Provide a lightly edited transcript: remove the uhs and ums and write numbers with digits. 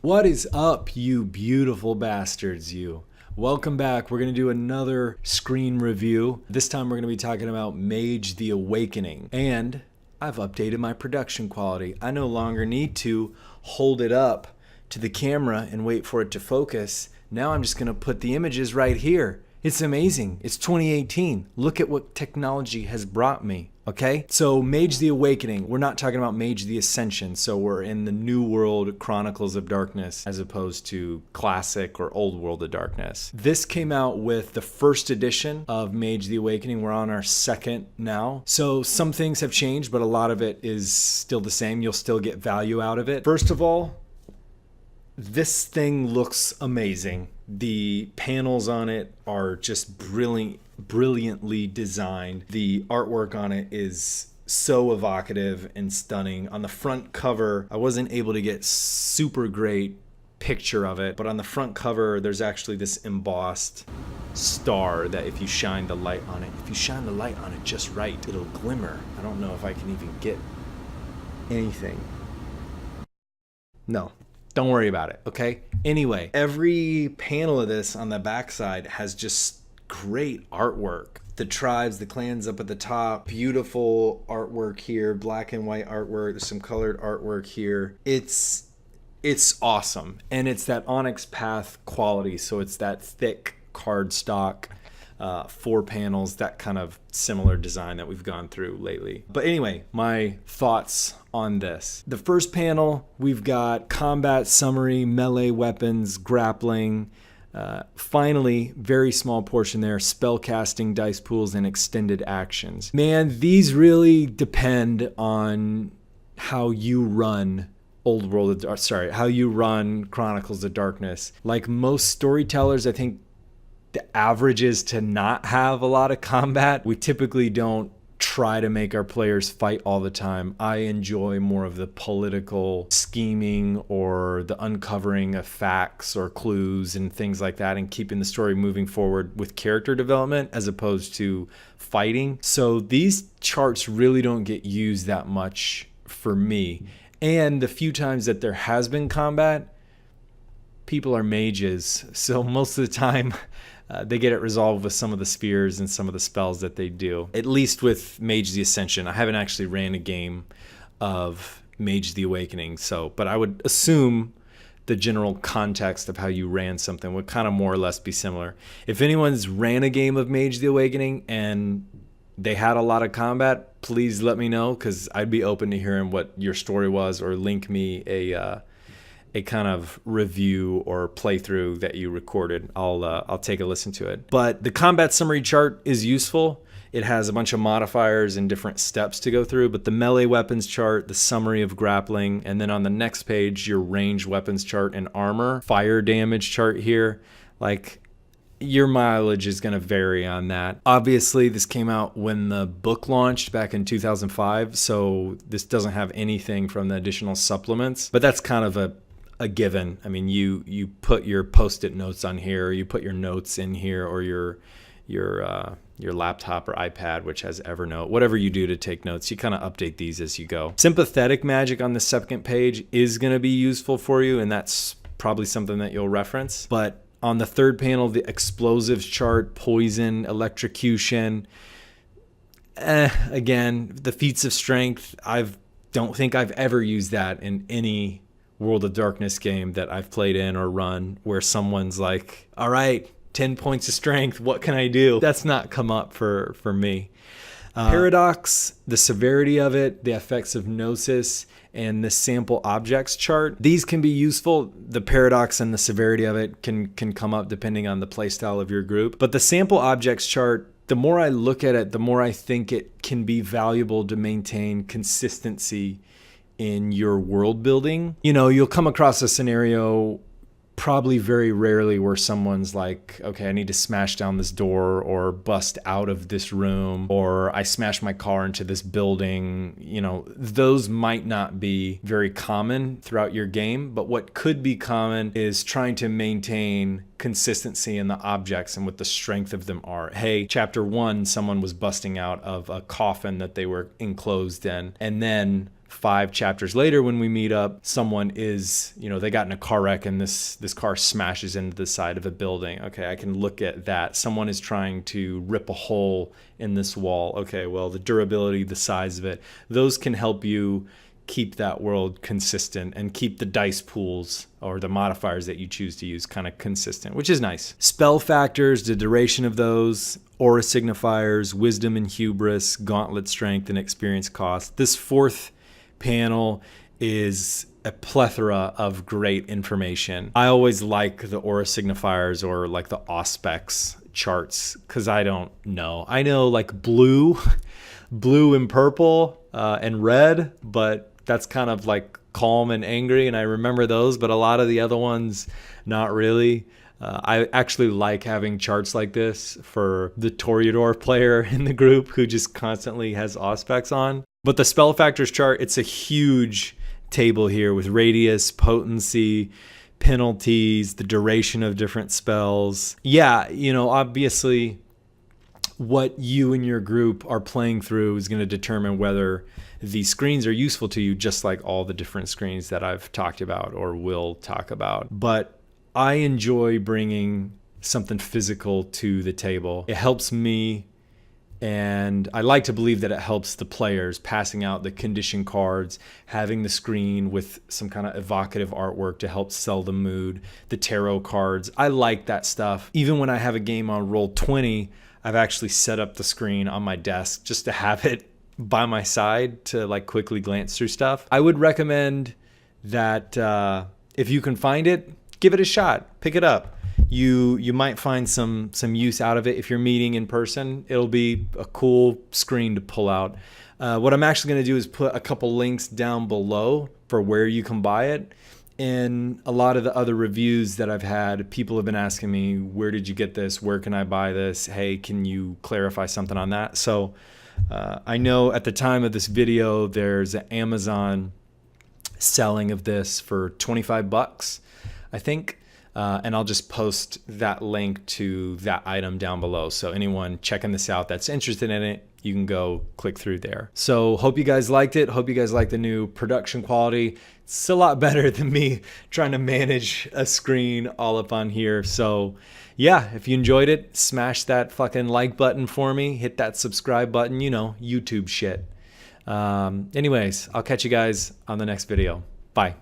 What is up, you beautiful bastards, you? Welcome back. We're going to do another screen review. This time we're going to be talking about Mage the Awakening. And I've updated my production quality. I no longer need to hold it up to the camera and wait for it to focus. Now I'm just going to put the images right here. It's amazing. It's 2018. Look at what technology has brought me. Okay, so Mage the Awakening. We're not talking about Mage the Ascension. So we're in the New World Chronicles of Darkness as opposed to Classic or Old World of Darkness. This came out with the first edition of Mage the Awakening. We're on our second now. So some things have changed, but a lot of it is still the same. You'll still get value out of it. First of all, this thing looks amazing. The panels on it are just brilliantly designed. The artwork on it is so evocative and stunning. On the front cover, I wasn't able to get super great picture of it, but on the front cover there's actually this embossed star that if you shine the light on it just right, it'll glimmer. I don't know if I can even get anything. No, don't worry about it, okay? Anyway, every panel of this on the backside has just great artwork. The tribes, the clans up at the top, beautiful artwork here, black and white artwork, there's some colored artwork here. It's awesome, and it's that Onyx Path quality, so it's that thick cardstock, 4 panels, that kind of similar design that we've gone through lately. But anyway, my thoughts on this. The first panel, we've got combat summary, melee weapons, grappling. Finally, very small portion there, spell casting, dice pools, and extended actions. Man, these really depend on how you run how you run Chronicles of Darkness. Like most storytellers, I think the average is to not have a lot of combat. We typically don't try to make our players fight all the time. I enjoy more of the political scheming or the uncovering of facts or clues and things like that, and keeping the story moving forward with character development as opposed to fighting. So these charts really don't get used that much for me. And the few times that there has been combat, people are mages. So most of the time, they get it resolved with some of the spears and some of the spells that they do. At least with Mage the Ascension. I haven't actually ran a game of Mage the Awakening, but I would assume the general context of how you ran something would kind of more or less be similar. If anyone's ran a game of Mage the Awakening and they had a lot of combat, please let me know, because I'd be open to hearing what your story was, or link me a kind of review or playthrough that you recorded. I'll take a listen to it. But the combat summary chart is useful. It has a bunch of modifiers and different steps to go through, but the melee weapons chart, the summary of grappling, and then on the next page, your ranged weapons chart and armor, fire damage chart here. Like, your mileage is going to vary on that. Obviously, this came out when the book launched back in 2005, so this doesn't have anything from the additional supplements, but that's kind of a given. I mean, you put your post-it notes on here, or you put your notes in here, or your laptop or iPad, which has Evernote, whatever you do to take notes, you kind of update these as you go. Sympathetic magic on the second page is going to be useful for you, and that's probably something that you'll reference. But on the third panel, the explosives chart, poison, electrocution, again, the feats of strength, don't think I've ever used that in any World of Darkness game that I've played in or run, where someone's like, all right, 10 points of strength, what can I do? That's not come up for me. Paradox, the severity of it, the effects of Gnosis, and the sample objects chart. These can be useful. The paradox and the severity of it can come up depending on the playstyle of your group. But the sample objects chart, the more I look at it, the more I think it can be valuable to maintain consistency in your world building. You know, you'll come across a scenario probably very rarely where someone's like, okay, I need to smash down this door or bust out of this room, or I smash my car into this building. You know, those might not be very common throughout your game, but what could be common is trying to maintain consistency in the objects and what the strength of them are. Hey, chapter 1, someone was busting out of a coffin that they were enclosed in, and then 5 chapters later when we meet up, someone is, you know, they got in a car wreck and this car smashes into the side of a building. Okay, I can look at that. Someone is trying to rip a hole in this wall. Okay, well, the durability, the size of it, those can help you keep that world consistent and keep the dice pools or the modifiers that you choose to use kind of consistent, which is nice. Spell factors, the duration of those, aura signifiers, wisdom and hubris, gauntlet strength, and experience cost. This 4th panel is a plethora of great information. I always like the aura signifiers or like the auspex charts because I don't know. I know like blue and purple and red, but that's kind of like calm and angry, and I remember those, but a lot of the other ones, not really. I actually like having charts like this for the Toreador player in the group who just constantly has auspex on. But the spell factors chart, it's a huge table here with radius, potency, penalties, the duration of different spells. Yeah, you know, obviously what you and your group are playing through is going to determine whether these screens are useful to you, just like all the different screens that I've talked about or will talk about. But I enjoy bringing something physical to the table. It helps me, and I like to believe that it helps the players, passing out the condition cards, having the screen with some kind of evocative artwork to help sell the mood, the tarot cards. I like that stuff. Even when I have a game on Roll20, I've actually set up the screen on my desk just to have it by my side to like quickly glance through stuff. I would recommend that if you can find it, give it a shot, pick it up. You might find some use out of it. If you're meeting in person, it'll be a cool screen to pull out. What I'm actually going to do is put a couple links down below for where you can buy it. In a lot of the other reviews that I've had, people have been asking me, where did you get this? Where can I buy this? Hey, can you clarify something on that? So I know at the time of this video, there's an Amazon selling of this for 25 bucks, I think. And I'll just post that link to that item down below. So anyone checking this out that's interested in it, you can go click through there. So hope you guys liked it. Hope you guys like the new production quality. It's a lot better than me trying to manage a screen all up on here. So yeah, if you enjoyed it, smash that fucking like button for me. Hit that subscribe button, you know, YouTube shit. Anyways, I'll catch you guys on the next video. Bye.